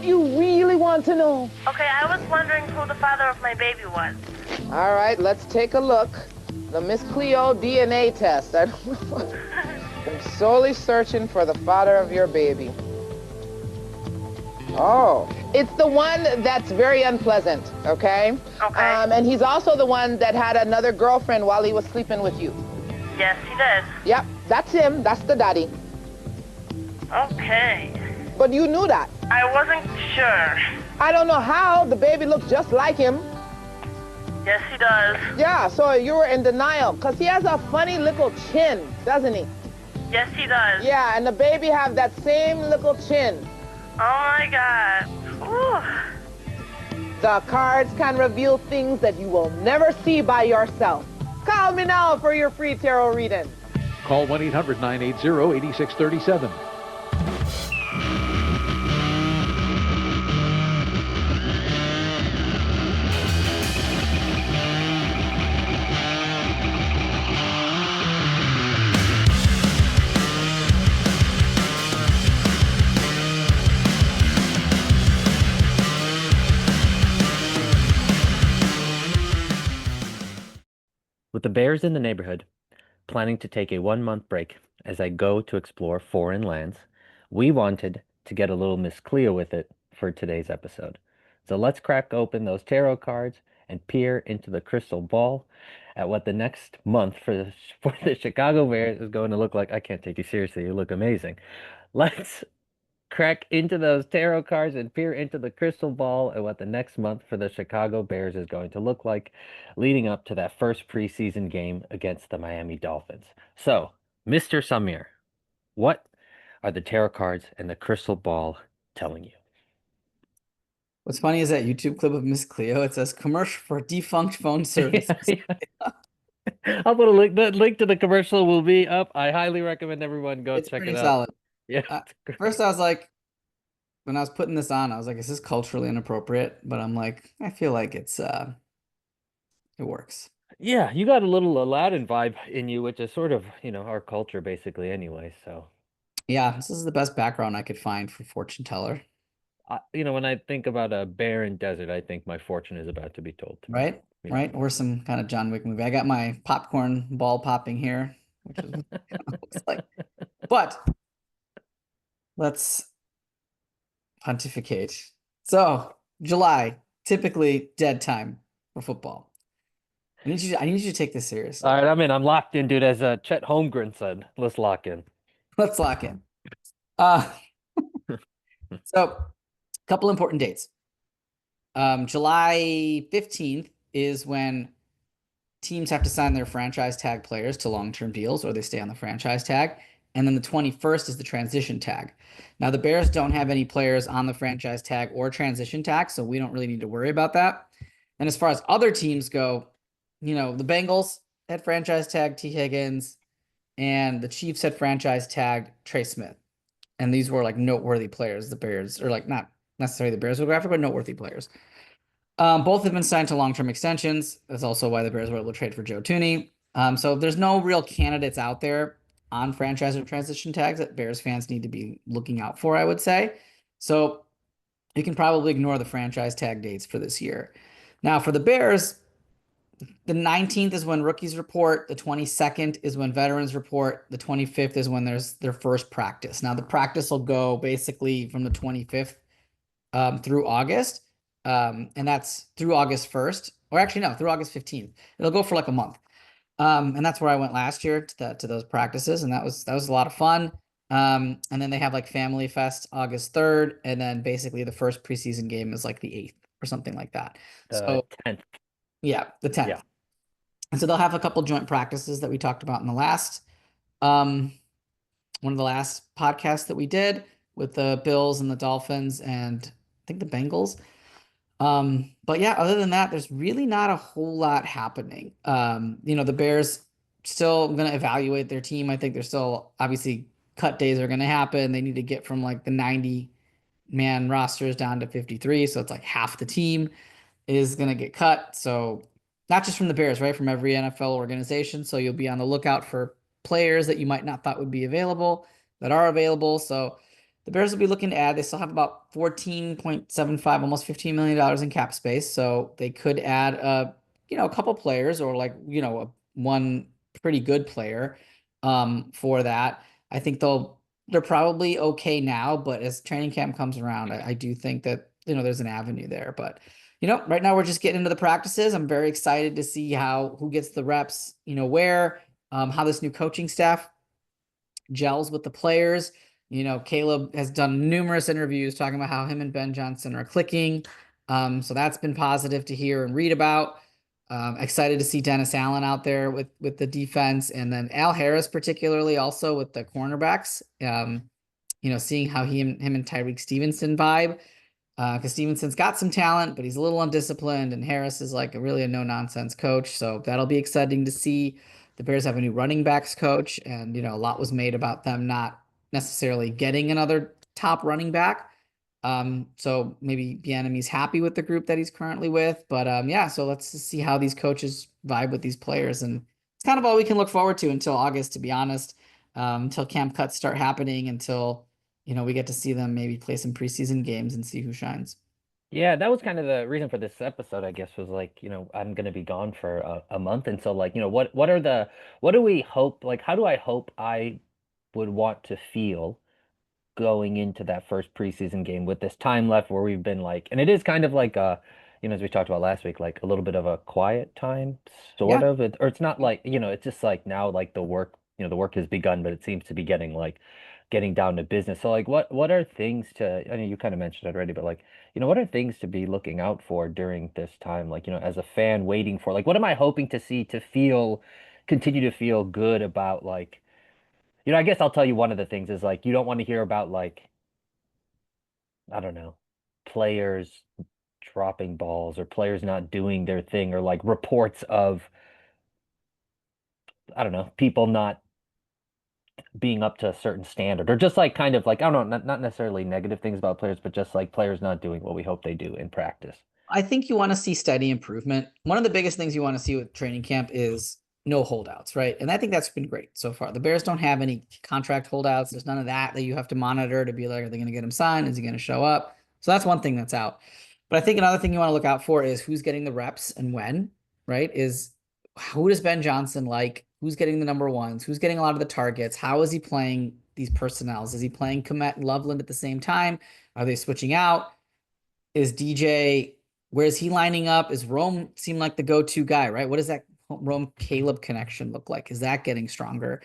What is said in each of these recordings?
Don't you really want to know? Okay, I was wondering who the father of my baby was. All right, let's take a look. The Miss Cleo DNA test. I'm solely searching for the father of your baby. Oh, it's the one that's very unpleasant, okay? Okay. And he's also the one that had another girlfriend while he was sleeping with you. Yes, he did. Yep, that's him. That's the daddy. Okay. But you knew that. I wasn't sure. I don't know how. The baby looks just like him. Yes, he does. Yeah, so you were in denial because he has a funny little chin, doesn't he? Yes, he does. Yeah, and the baby have that same little chin. Oh my God. Ooh. The cards can reveal things that you will never see by yourself. Call me now for your free tarot reading. Call 1-800-980-8637. With the bears in the neighborhood, planning to take a 1-month break as I go to explore foreign lands, we wanted to get a little Miss Cleo with it for today's episode. So let's crack open those tarot cards and peer into the crystal ball at what the next month for the Chicago Bears is going to look like. I can't take you seriously. You look amazing. Let's crack into those tarot cards and peer into the crystal ball at what the next month for the Chicago Bears is going to look like leading up to that first preseason game against the Miami Dolphins. So, Mr. Samir, what are the tarot cards and the crystal ball telling you? What's funny is that YouTube clip of Miss Cleo. It says commercial for defunct phone service. I'll put a link. The link to the commercial will be up. I highly recommend everyone go It's check pretty it out. solid. Yeah. First, I was like, when I was putting this on, I was like, is this culturally inappropriate? But I'm like, I feel like it works. Yeah, you got a little Aladdin vibe in you, which is sort of, our culture basically anyway. So, Yeah, this is the best background I could find for fortune teller. when I think about a barren desert, I think my fortune is about to be told to me. Right? Yeah. Right? Or some kind of John Wick movie. I got my popcorn ball popping here, which is what it kinda looks like. But let's pontificate. So, July, typically dead time for football. I need you to take this seriously. All right, I'm locked in, dude. As Chet Holmgren said, let's lock in. Let's lock in. So, a couple important dates. July 15th is when teams have to sign their franchise tag players to long-term deals or they stay on the franchise tag. And then the 21st is the transition tag. Now, the Bears don't have any players on the franchise tag or transition tag, so we don't really need to worry about that. And as far as other teams go, the Bengals had franchise tag T. Higgins, and the Chiefs had franchise tagged Trey Smith. And these were like noteworthy players, the Bears, or like not necessarily the Bears would go after, but noteworthy players. Both have been signed to long-term extensions. That's also why the Bears were able to trade for Joe Tooney. So there's no real candidates out there on franchise or transition tags that Bears fans need to be looking out for, I would say. So you can probably ignore the franchise tag dates for this year. Now, for the Bears, the 19th is when rookies report. The 22nd is when veterans report. The 25th is when there's their first practice. Now, the practice will go basically from the 25th through August. And that's through August 1st. Or actually, no, through August 15th. It'll go for like a month. And that's where I went last year to those practices. And that was a lot of fun. And then they have like Family Fest August 3rd. And then basically the first preseason game is like the 8th or something like that. So 10th. Yeah, the 10th. Yeah. And so they'll have a couple joint practices that we talked about in the last one of the last podcasts that we did with the Bills and the Dolphins and I think the Bengals. But yeah, other than that, there's really not a whole lot happening. The Bears still going to evaluate their team. I think there's still obviously cut days are going to happen. They need to get from like the 90-man rosters down to 53. So it's like half the team is going to get cut. So not just from the Bears, right? From every NFL organization. So you'll be on the lookout for players that you might not thought would be available that are available. So The Bears will be looking to add. They still have about 14.75, almost $15 million in cap space. So they could add a couple players or like, one pretty good player for that. I think they're probably okay now, but as training camp comes around, I do think that, there's an avenue there. But right now we're just getting into the practices. I'm very excited to see who gets the reps, where, how this new coaching staff gels with the players. Caleb has done numerous interviews talking about how him and Ben Johnson are clicking. So that's been positive to hear and read about. Excited to see Dennis Allen out there with the defense, and then Al Harris particularly also with the cornerbacks. Seeing how him and Tyreek Stevenson vibe. Because Stevenson's got some talent, but he's a little undisciplined, and Harris is like really a no-nonsense coach. So that'll be exciting to see. The Bears have a new running backs coach, and a lot was made about them not necessarily getting another top running back. So maybe Bieniemy's happy with the group that he's currently with. But yeah, so let's just see how these coaches vibe with these players, and it's kind of all we can look forward to until August, to be honest. Until camp cuts start happening, until we get to see them maybe play some preseason games and see who shines. Yeah, that was kind of the reason for this episode, I guess, was like, I'm gonna be gone for a month. And so like, what do we hope, like, how do I hope I would want to feel going into that first preseason game with this time left where we've been like, and it is kind of like as we talked about last week, like a little bit of a quiet time, sort Yeah. of. Or it's not like, it's just like now like the work has begun, but it seems to be getting down to business. So like what are things to, I mean, you kind of mentioned it already, but like, what are things to be looking out for during this time? Like, as a fan waiting for, like, what am I hoping to see to continue to feel good about like, I guess I'll tell you one of the things is like you don't want to hear about like, I don't know, players dropping balls or players not doing their thing or like reports of, I don't know, people not being up to a certain standard or just like kind of like, I don't know, not necessarily negative things about players, but just like players not doing what we hope they do in practice. I think you want to see steady improvement. One of the biggest things you want to see with training camp is no holdouts, right? And I think that's been great so far. The Bears don't have any contract holdouts. There's none of that you have to monitor to be like, are they going to get him signed? Is he going to show up? So that's one thing that's out. But I think another thing you want to look out for is who's getting the reps and when, right? Is who does Ben Johnson like? Who's getting the number ones? Who's getting a lot of the targets? How is he playing these personnels? Is he playing Komet and Loveland at the same time? Are they switching out? Is DJ, where is he lining up? Is Rome seem like the go-to guy, right? What does that Rome Caleb connection look like? Is that getting stronger?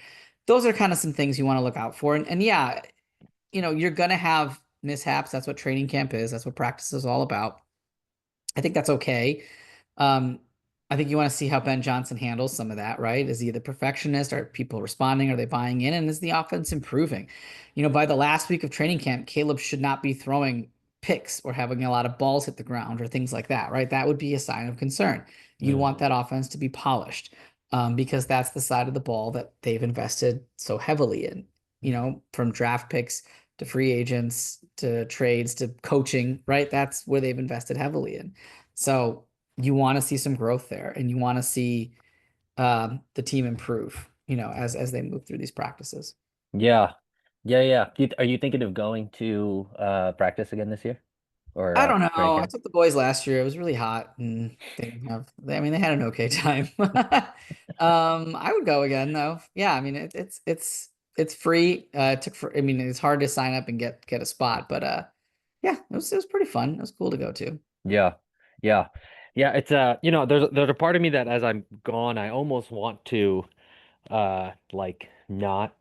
Those are kind of some things you want to look out for. And yeah, you're going to have mishaps. That's what training camp is. That's what practice is all about. I think that's okay. I think you want to see how Ben Johnson handles some of that, right? Is he the perfectionist? Are people responding? Are they buying in? And is the offense improving? By the last week of training camp, Caleb should not be throwing picks or having a lot of balls hit the ground or things like that, right? That would be a sign of concern. You'd want that offense to be polished because that's the side of the ball that they've invested so heavily in, from draft picks to free agents to trades to coaching, right? That's where they've invested heavily in. So you want to see some growth there, and you want to see the team improve, as they move through these practices. Yeah. Yeah. Are you thinking of going to practice again this year or I don't training know. I camp? took the boys last year. It was really hot, and they had an okay time. I would go again though. Yeah, I mean it's free. It's hard to sign up and get a spot, but yeah, it was pretty fun. It was cool to go to. Yeah. Yeah. Yeah, it's there's a part of me that as I'm gone, I almost want to like not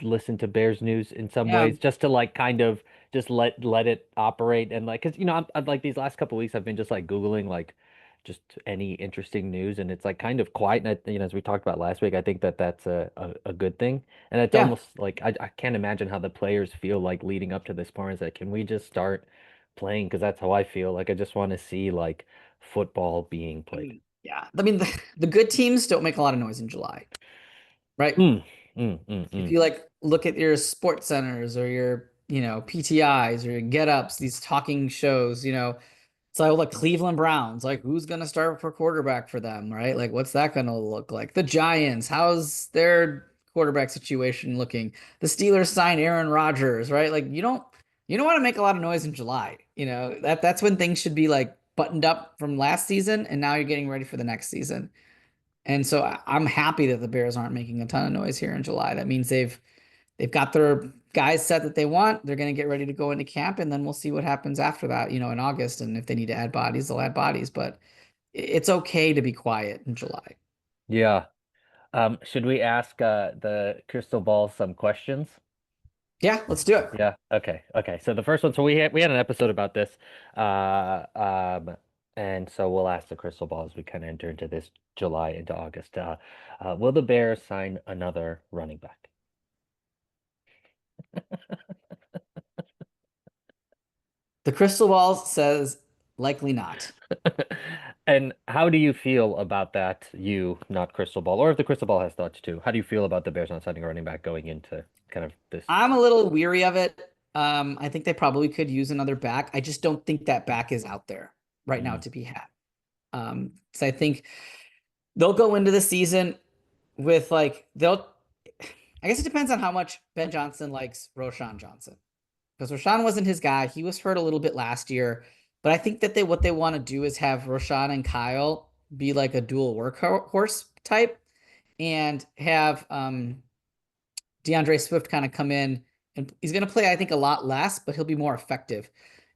listen to Bears news in some Yeah, ways, just to like kind of just let it operate. And like, because I'm like these last couple weeks I've been just like Googling like just any interesting news, and it's like kind of quiet. And as we talked about last week, I think that that's a good thing. And it's yeah. almost like I can't imagine how the players feel like leading up to this point. Is that can we just start playing? Because that's how I feel. Like I just want to see like football being played. Yeah. The good teams don't make a lot of noise in July, right? Mm, If mm. you like look at your sports centers or your, PTIs or your get ups, these talking shows, so like Cleveland Browns, like who's gonna start for quarterback for them, right? Like what's that gonna look like? The Giants, how's their quarterback situation looking? The Steelers sign Aaron Rodgers, right? Like you don't want to make a lot of noise in July. That's when things should be like buttoned up from last season, and now you're getting ready for the next season. And so I'm happy that the Bears aren't making a ton of noise here in July. That means they've got their guys set that they want. They're going to get ready to go into camp, and then we'll see what happens after that, in August. And if they need to add bodies, they'll add bodies. But it's okay to be quiet in July. Yeah. Should we ask the crystal ball some questions? Yeah, let's do it. Yeah. Okay. Okay. So the first one, so we had an episode about this, uh, um, and so we'll ask the crystal ball as we kind of enter into this July into August. Will the Bears sign another running back? The crystal ball says likely not. And how do you feel about that? You, not crystal ball, or if the crystal ball has thoughts too. How do you feel about the Bears not signing a running back going into kind of this? I'm a little weary of it. I think they probably could use another back. I just don't think that back is out there right now to be had. So I think they'll go into the season with I guess it depends on how much Ben Johnson likes Roshan Johnson, because Roshan wasn't his guy. He was hurt a little bit last year, but I think that what they want to do is have Roshan and Kyle be like a dual workhorse type, and have DeAndre Swift kind of come in, and he's going to play, I think, a lot less, but he'll be more effective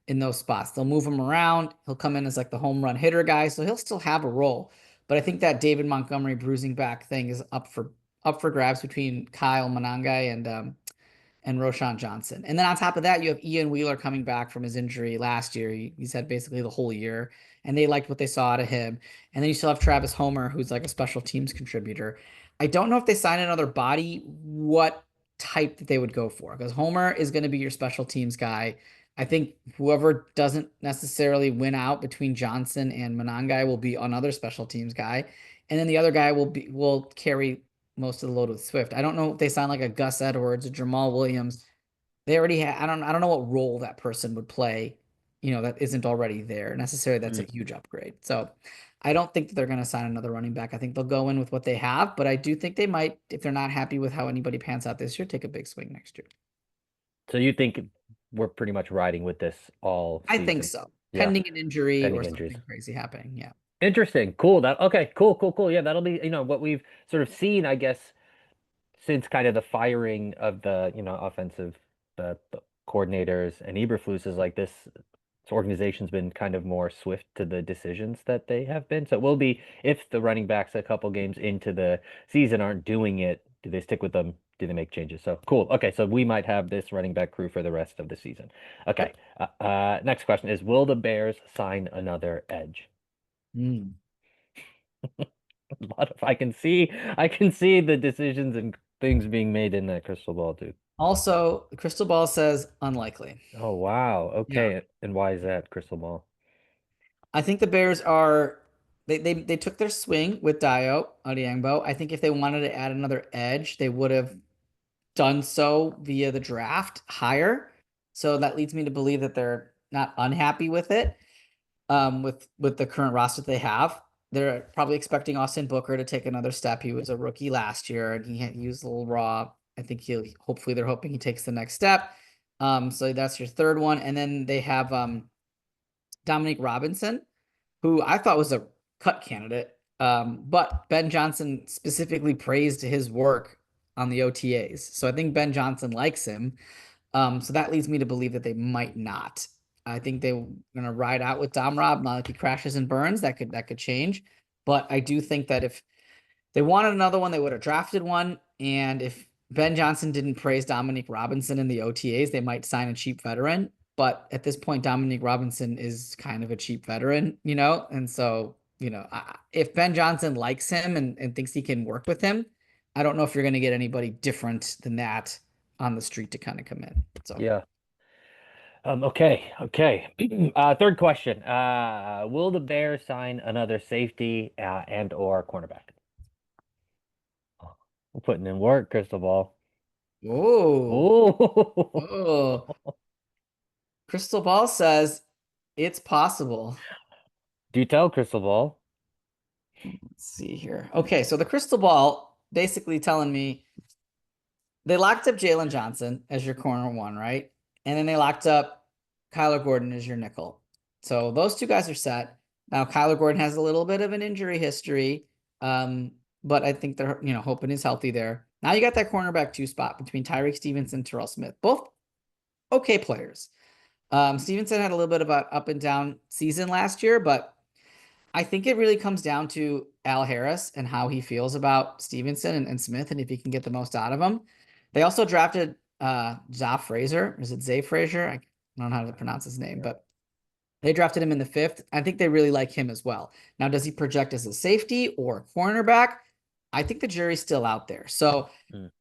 in those spots. They'll move him around. He'll come in as like the home run hitter guy, so he'll still have a role. But I think that David Montgomery bruising back thing is up for grabs between Kyle Monangai and Roshan Johnson. And then on top of that, you have Ian Wheeler coming back from his injury last year. He's had basically the whole year, and they liked what they saw out of him. And then you still have Travis Homer, who's like a special teams contributor. I don't know if they sign another body, what type that they would go for, because Homer is going to be your special teams guy. I think whoever doesn't necessarily win out between Johnson and Monangai will be another special teams guy. And then the other guy will carry most of the load with Swift. I don't know if they sign like a Gus Edwards, a Jamal Williams. They already have, I don't know what role that person would play, that isn't already there. Necessarily, that's a huge upgrade. So I don't think that they're going to sign another running back. I think they'll go in with what they have, but I do think they might, if they're not happy with how anybody pans out this year, take a big swing next year. So you think we're pretty much riding with this all I season? think so. Yeah. Pending an injury Pending or injuries. something crazy happening. Yeah. Interesting. Cool. Okay. Cool. Yeah, that'll be, what we've sort of seen, I guess, since kind of the firing of the, offensive the coordinators and Eberflus is like this organization's been kind of more swift to the decisions that they have been. So it will be, if the running backs a couple games into the season aren't doing it, do they stick with them? Do they make changes? So cool. Okay, so we might have this running back crew for the rest of the season. Okay. Next question is, will the Bears sign another edge? A lot of I can see the decisions and things being made in that crystal ball, dude. Also, the crystal ball says unlikely. Oh wow. Okay. Yeah. And why is that, crystal ball? I think the Bears are they took their swing with Dio Odiangbo. I think if they wanted to add another edge, they would have done so via the draft higher. So that leads me to believe that they're not unhappy with it. With the current roster they have. They're probably expecting Austin Booker to take another step. He was a rookie last year, and he was a little raw. I think hopefully they're hoping he takes the next step. So that's your third one. And then they have Dominique Robinson, who I thought was a cut candidate. But Ben Johnson specifically praised his work on the OTAs. So I think Ben Johnson likes him. So that leads me to believe that they might not. I think they're going to ride out with Dom Rob. Not if he crashes and burns, that could change. But I do think that if they wanted another one, they would have drafted one. And if Ben Johnson didn't praise Dominique Robinson in the OTAs, they might sign a cheap veteran. But at this point, Dominique Robinson is kind of a cheap veteran, And so, if Ben Johnson likes him and thinks he can work with him, I don't know if you're going to get anybody different than that on the street to kind of come in. So yeah. Okay. Third question. Will the Bears sign another safety and or cornerback? We're putting in work, crystal ball. Oh. Crystal ball says it's possible. Do you tell, crystal ball? Let's see here. Okay, so the crystal ball basically telling me they locked up Jalen Johnson as your corner one, right? And then they locked up Kyler Gordon as your nickel. So those two guys are set. Now Kyler Gordon has a little bit of an injury history, but I think they're hoping he's healthy there. Now you got that cornerback 2 spot between Tyreek Stevenson and Terrell Smith, both okay players. Stevenson had a little bit of an up and down season last year, but I think it really comes down to Al Harris and how he feels about Stevenson and Smith and if he can get the most out of them. They also drafted Za Frazier. Is it Zay Frazier? I don't know how to pronounce his name, but they drafted him in the 5th. I think they really like him as well. Now, does he project as a safety or a cornerback? I think the jury's still out there. So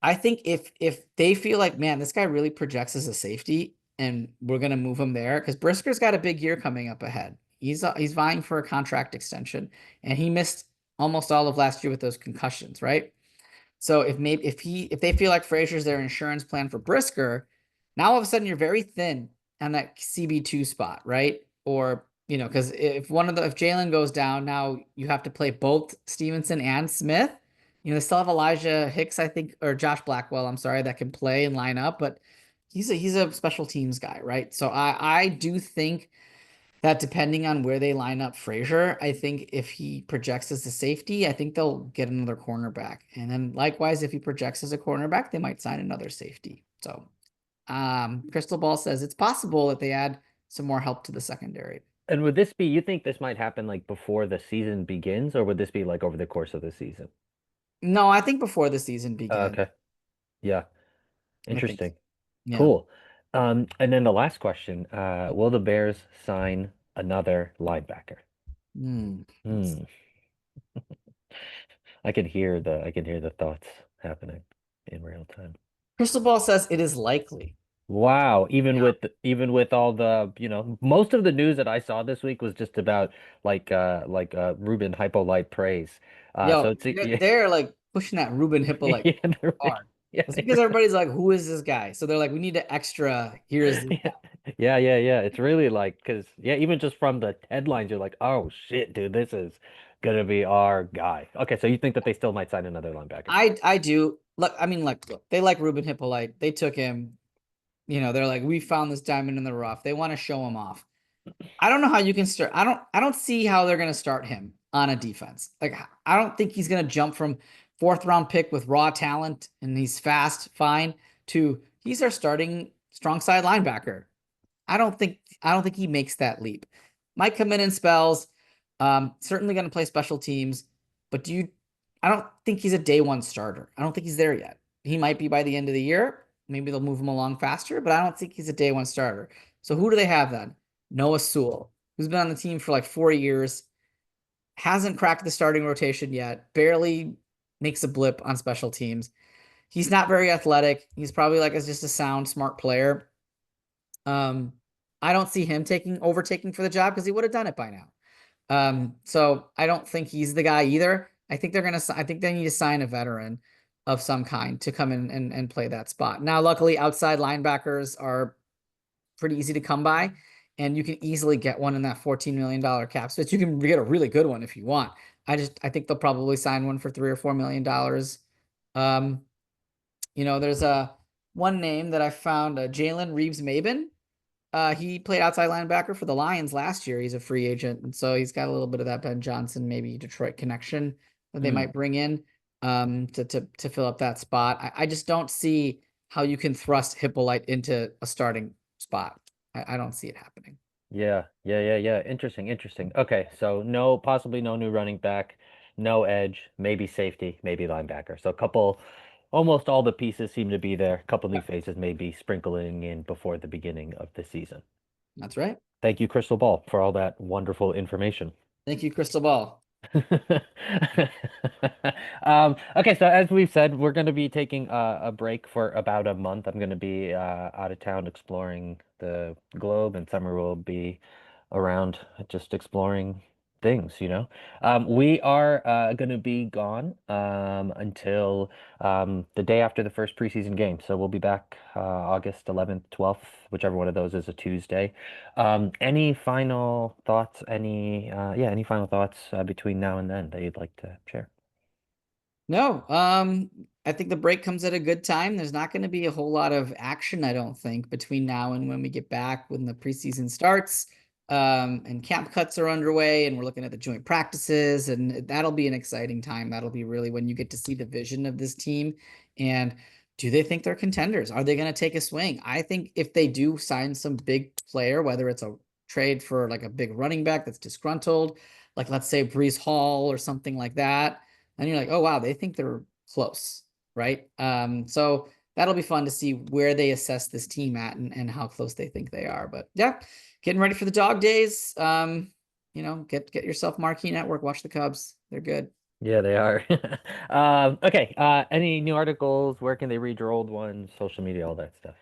I think if they feel like, man, this guy really projects as a safety and we're going to move him there, because Brisker's got a big year coming up ahead. He's vying for a contract extension, and he missed almost all of last year with those concussions, right? So if they feel like Frazier's their insurance plan for Brisker, now all of a sudden you're very thin on that CB2 spot, right? Or because if Jalen goes down, now you have to play both Stevenson and Smith. They still have Elijah Hicks, I think, or Josh Blackwell, I'm sorry, that can play and line up, but he's a special teams guy, right? So I do think that depending on where they line up Frazier, I think if he projects as a safety, I think they'll get another cornerback. And then likewise, if he projects as a cornerback, they might sign another safety. So Crystal Ball says it's possible that they add some more help to the secondary. And would this be, you think this might happen like before the season begins, or would this be like over the course of the season? No, I think before the season begins. Okay. Yeah. I think so. Interesting. Yeah. Cool. And then the last question, will the Bears sign another linebacker? Hmm. I can hear the thoughts happening in real time. Crystal Ball says it is likely. Wow, even with all the, most of the news that I saw this week was just about like Ruben Hypolite praise. So it's they're like pushing that Ruben Hippolyte yeah, hard. yeah, It's because everybody's like, who is this guy? So they're like, we need an extra. Here's the guy. yeah. It's really like, because even just from the headlines, you're like, oh shit, dude, this is gonna be our guy. Okay, so you think that they still might sign another linebacker? I do. Look, I mean, look, they like Ruben Hippolyte. They took him. They're like, we found this diamond in the rough. They want to show him off. I don't know how you can start. I don't see how they're going to start him on a defense. Like, I don't think he's going to jump from 4th round pick with raw talent and he's fast, fine, to he's our starting strong side linebacker. I don't think he makes that leap. Might come in spells. Certainly going to play special teams, but I don't think he's a day one starter. I don't think he's there yet. He might be by the end of the year. Maybe they'll move him along faster, but I don't think he's a day one starter. So who do they have then? Noah Sewell, who's been on the team for like 4 years, hasn't cracked the starting rotation yet, barely makes a blip on special teams. He's not very athletic. He's probably like just a sound, smart player. I don't see him overtaking for the job because he would have done it by now. So I don't think he's the guy either. I think they need to sign a veteran of some kind to come in and play that spot. Now, luckily, outside linebackers are pretty easy to come by, and you can easily get one in that $14 million cap space. You can get a really good one if you want. I think they'll probably sign one for $3 or $4 million. There's one name that I found, Jalen Reeves-Maybin. He played outside linebacker for the Lions last year. He's a free agent, and so he's got a little bit of that Ben Johnson, maybe Detroit connection that they might bring in to fill up that spot. I just don't see how you can thrust Hippolyte into a starting spot. I don't see it happening. Yeah. Interesting. Okay, so possibly no new running back, no edge, maybe safety, maybe linebacker. So almost all the pieces seem to be there. A couple new faces maybe sprinkling in before the beginning of the season. That's right. Thank you, Crystal Ball, for all that wonderful information. Thank you, Crystal Ball. Okay, so as we've said, we're going to be taking a break for about a month. I'm going to be out of town exploring the globe, and Summer will be around just exploring things. We are going to be gone until the day after the first preseason game. So we'll be back August 11th, 12th, whichever one of those is a Tuesday. Any final thoughts? Any final thoughts between now and then that you'd like to share? No. I think the break comes at a good time. There's not going to be a whole lot of action, I don't think, between now and when we get back, when the preseason starts, and camp cuts are underway, and we're looking at the joint practices, and that'll be an exciting time. That'll be really when you get to see the vision of this team, and do they think they're contenders? Are they going to take a swing? I think if they do sign some big player, whether it's a trade for like a big running back that's disgruntled, like let's say Brees Hall or something like that, and you're like, oh wow, they think they're close, right? So that'll be fun to see where they assess this team at and how close they think they are. But yeah, getting ready for the dog days. Get yourself Marquee Network, watch the Cubs. They're good. Yeah, they are. Okay. Any new articles? Where can they read your old ones? Social media, all that stuff.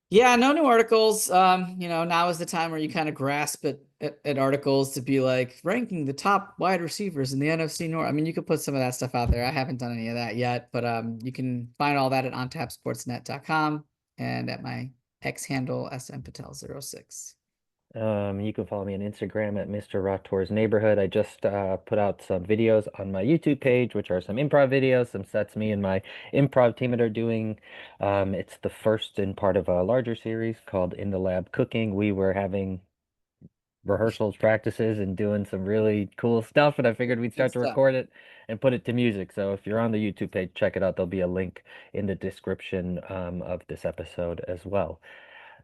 Yeah, no new articles. Now is the time where you kind of grasp at articles to be like ranking the top wide receivers in the NFC North. I mean, you could put some of that stuff out there. I haven't done any of that yet, but you can find all that at ontapsportsnet.com and at my X handle smpatel06. You can follow me on Instagram at Mr. Rator's Neighborhood. I just put out some videos on my YouTube page, which are some improv videos, some sets me and my improv team are doing. It's the first in part of a larger series called In the Lab Cooking. We were having rehearsals, practices, and doing some really cool stuff, and I figured we'd start to stuff. record it and put it to music. So if you're on the YouTube page, check it out. There'll be a link in the description of this episode as well.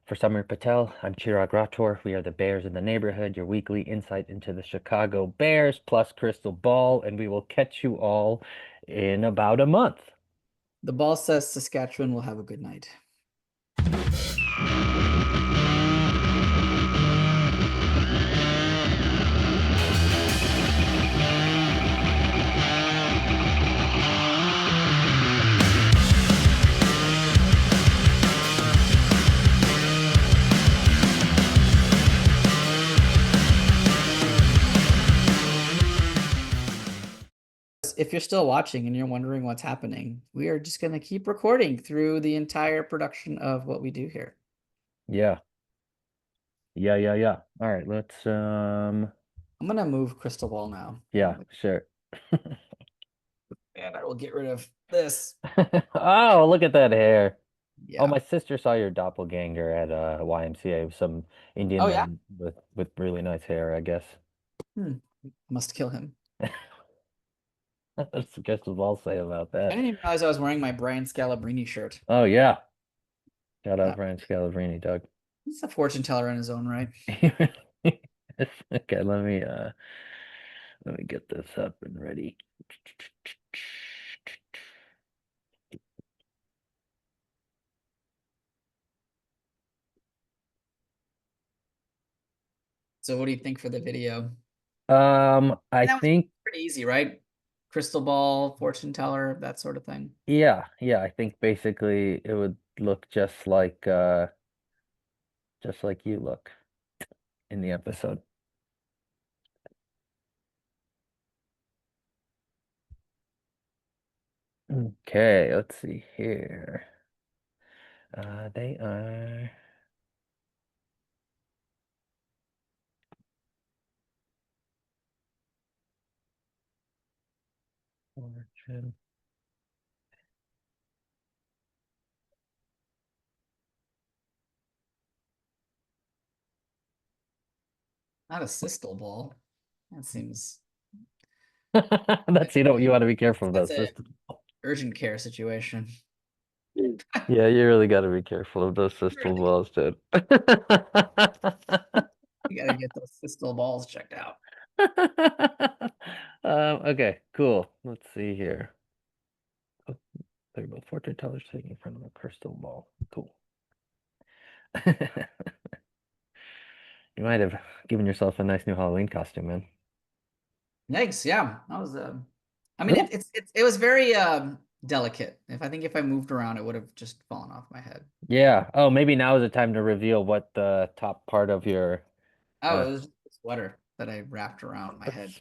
For Samir Patel, I'm Chirag Rathod. We are the Bears in the Neighborhood, your weekly insight into the Chicago Bears plus crystal ball, and we will catch you all in about a month. The ball says Saskatchewan will have a good night. If you're still watching and you're wondering what's happening, we are just going to keep recording through the entire production of what we do here. Yeah. Yeah. All right, let's I'm going to move crystal ball now. yeah, sure. And I will get rid of this. Oh, look at that hair. Yeah. Oh, my sister saw your doppelganger at YMCA, some Indian Oh, yeah? man with really nice hair, I guess. Must kill him. That's just what I'll say about I that. didn't even realize I was wearing my Brian Scalabrine shirt. Oh yeah. Shout out Brian Scalabrine, Doug. He's a fortune teller in his own right. Okay, let me get this up and ready. So what do you think for the video? I think pretty easy, right? Crystal ball, fortune teller, that sort of thing. yeah, I think basically it would look just like you look in the episode. Okay, let's see here. They are fortune. Not a systol ball. That seems That's you want to be careful about that's an systems. urgent care situation. Yeah, you really got to be careful of those system balls, dude. You gotta get those systol balls checked out. Okay, cool. Let's see here. Oh, there you go. Fortune teller sitting in front of a crystal ball. Cool. You might have given yourself a nice new Halloween costume, man. Yikes! Yeah, that was. I mean, it was very delicate. If I moved around, it would have just fallen off my head. Yeah. Oh, maybe now is the time to reveal what the top part of your Oh, it was just a sweater that I wrapped around my head.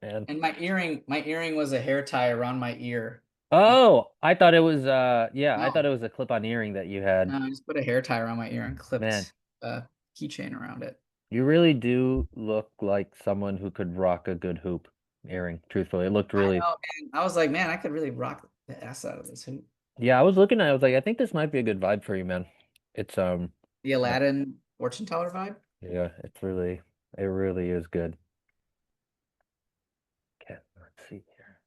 man. And my earring was a hair tie around my ear. Oh, I thought it was I No. thought it was a clip-on earring that you had. No, I just put a hair tie around my ear and clipped Man. a keychain around it. You really do look like someone who could rock a good hoop earring, truthfully. It looked really I know, man. I was like, man, I could really rock the S out of this hoop. Yeah, I was looking at it, I was like, I think this might be a good vibe for you, man. It's The Aladdin fortune teller vibe. yeah, it really is good. Okay, let's see here.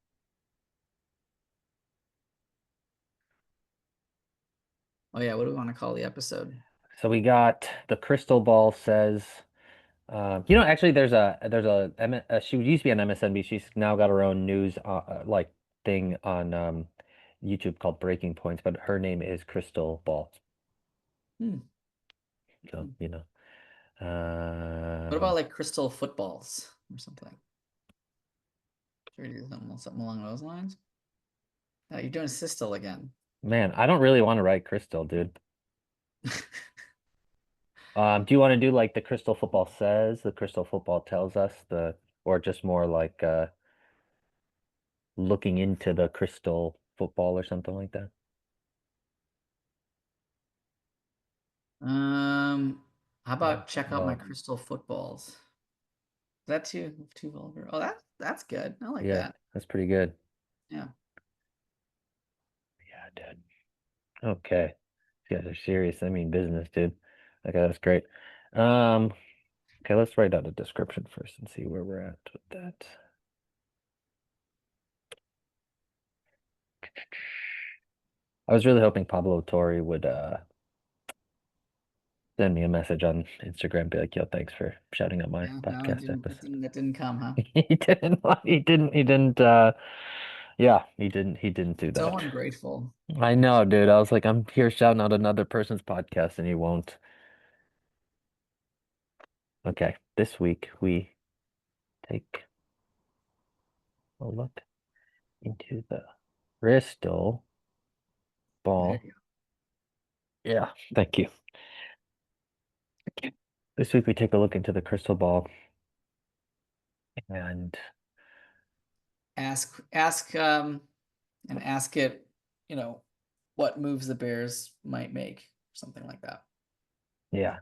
Oh yeah, what do we want to call the episode? So we got the crystal ball says, you know, actually she used to be on MSNBC. She's now got her own news like thing on YouTube called Breaking Points, but her name is Crystal Ball. Hmm. So, you know. What about like crystal footballs or something? Should we do something along those lines? No, you're doing Sistel again. Man, I don't really want to write Crystal, dude. Do you want to do like the Crystal Football says, the Crystal Football tells us, or just more like looking into the crystal football or something like that? How Yeah. about check out my crystal footballs? Is that too vulgar? Oh, that's good. I like Yeah, that. that's pretty good. Yeah. Yeah, dude. Okay. You guys are serious. I mean business, dude. Okay, that's great. Um, okay, let's write out a description first and see where we're at with that. I was really hoping Pablo Torre would send me a message on Instagram, be like, yo, thanks for shouting out my Yeah, no, podcast episode. that didn't come, huh? He didn't yeah, he didn't do So that. ungrateful. I know, dude. I was like, I'm here shouting out another person's podcast and he won't. Okay, this week we take a look into the crystal There ball. you Yeah, thank you. This week we take a look into the crystal ball and go. Ask it, what moves the Bears might make, something like that. yeah,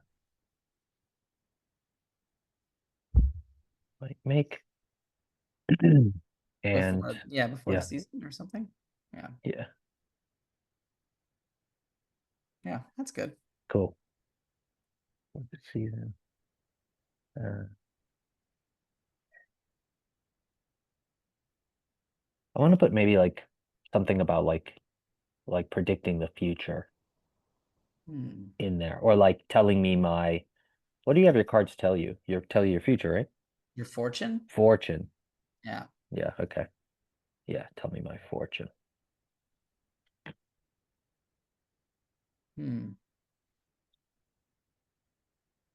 like make and Before the yeah, season or something. Yeah. yeah, Yeah, that's good. cool. What the season? Uh, I want to put maybe like something about like predicting the future Hmm. in there, or like telling me what do you have your cards tell you? You tell you your future, right? Your fortune? Fortune. Yeah. Yeah, okay. Yeah, tell me my fortune. Hmm.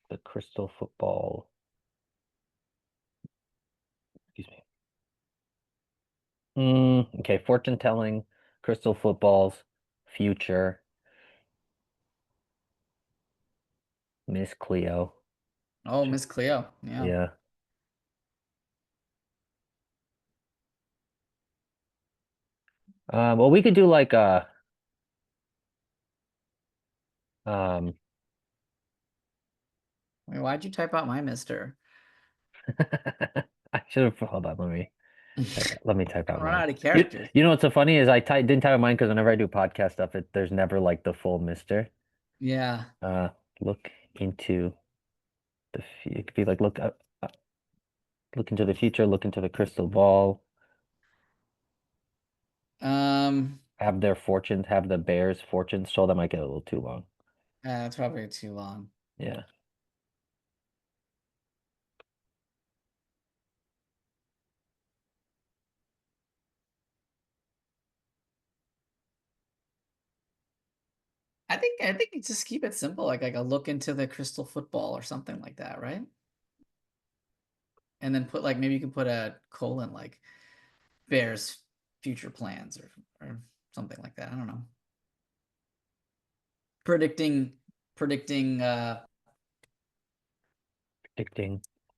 The crystal football. Excuse me. Okay, fortune telling, crystal footballs, future, Miss Cleo. Oh, Miss Cleo. Yeah. Yeah. Well, we could do like um Wait, why'd you type out my mister? I should have hold on, let me type out Run mine. out of You, characters. you know what's so funny is didn't type out mine because whenever I do podcast stuff, there's never like the full mister. Yeah. Look into it could be like look into the future, look into the crystal ball, Um, have their fortunes, have the Bears' fortunes. So that might get a little too long. that's probably too long. Yeah. I think you just keep it simple, like a look into the crystal football or something like that, right? And then put like maybe you can put a colon like Bears future plans or something like that. I don't know. Predicting Predicting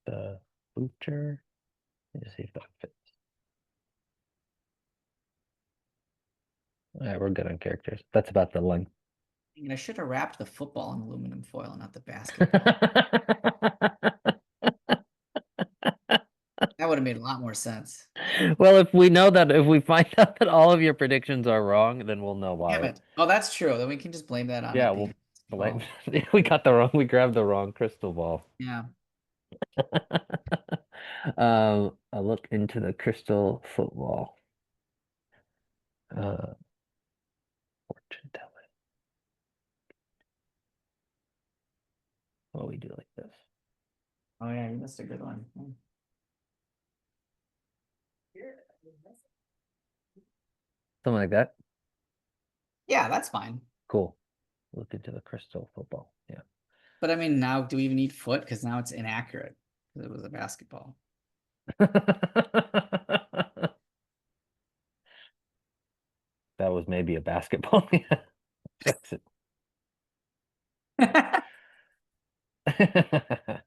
the future. Let me see if that fits. All right, we're good on characters. That's about the length. I should have wrapped the football in aluminum foil, not the basketball. That would have made a lot more sense. Well, if we find out that all of your predictions are wrong, then we'll know why. Damn it. Oh, that's true. Then we can just blame that on Yeah, it we'll being blame. We grabbed the wrong crystal ball. Yeah. I look into the crystal football. Fortune telling. What we do like this. Oh yeah, you missed a good one. Something like that. Yeah, that's fine. Cool. Look into the crystal football. Yeah. But I mean, now do we even need foot? Because now it's inaccurate. Because it was a basketball. That was maybe a basketball. Yeah. Fix it.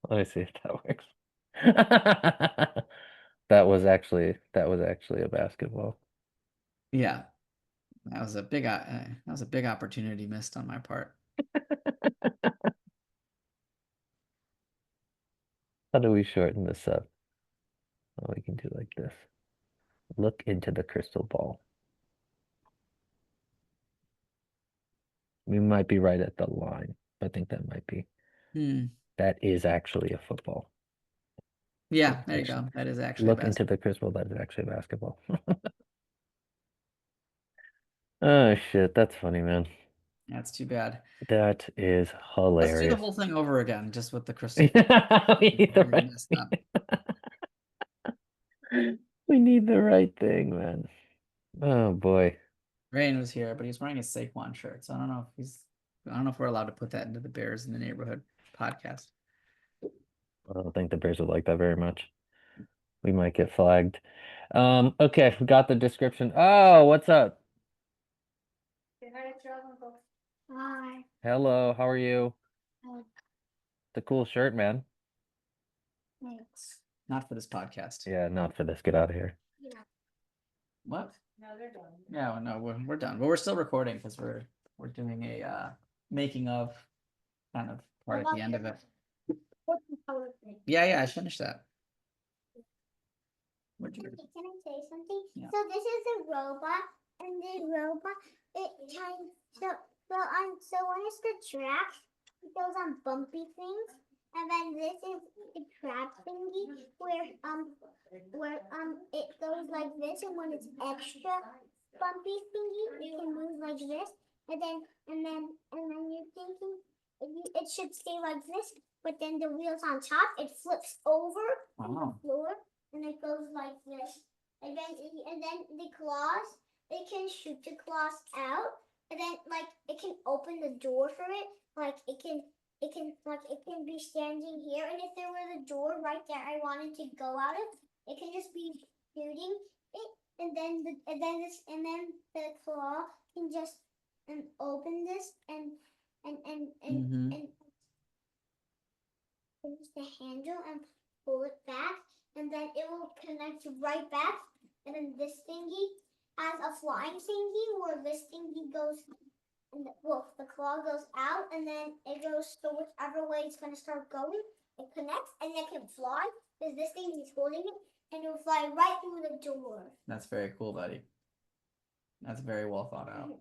Let me see if that works. That was actually a basketball. Yeah. That was a big opportunity missed on my part. How do we shorten this up? Oh, we can do like this. Look into the crystal ball. We might be right at the line. I think that might be. That is actually a football. Yeah, there you go. That is actually Look into the crystal. That is actually a basketball. Oh shit, that's funny, man. That's too bad. That is Let's do the hilarious. whole thing over again, just with the crystal. We need the right thing. We need the right thing, man. Oh boy. Rain was here, but he's wearing a Saquon shirt, so I don't know if we're allowed to put that into the Bears in the Neighborhood podcast. I don't think the Bears would like that very much. We might get flagged. Okay, we got the description. Oh, what's up? Hi. Hello, how are you? Hi. The cool shirt, man. Thanks. Not for this podcast. Yeah, not for this. Get out of here. Yeah. What? No, they're done. Yeah, no, we're done, but we're still recording because we're doing a making of kind of part at the end of it. What's the color thing? Yeah, I finished that. Okay, can I say something? Yeah. So this is a robot, and the robot so when it's the track, it goes on bumpy things, and then this is the trap thingy where it goes like this, and when it's extra bumpy thingy, it can move like this, and then you're thinking it should stay like this, but then the wheels on top, it flips over on the floor. And it goes like this, and then the claws, it can shoot the claws out, and then like it can open the door for it, like it can be standing here, and if there was a door right there I wanted to go out of, it can just be shooting it, and then the claw can just open this and use the handle and pull it back. And then it will connect right back. And then this thingy has a flying thingy where this thingy goes, and the claw goes out, and then it goes to whichever way it's going to start going. It connects, and it can fly because this thing is holding it, and it will fly right through the door. That's very cool, buddy. That's very well thought out.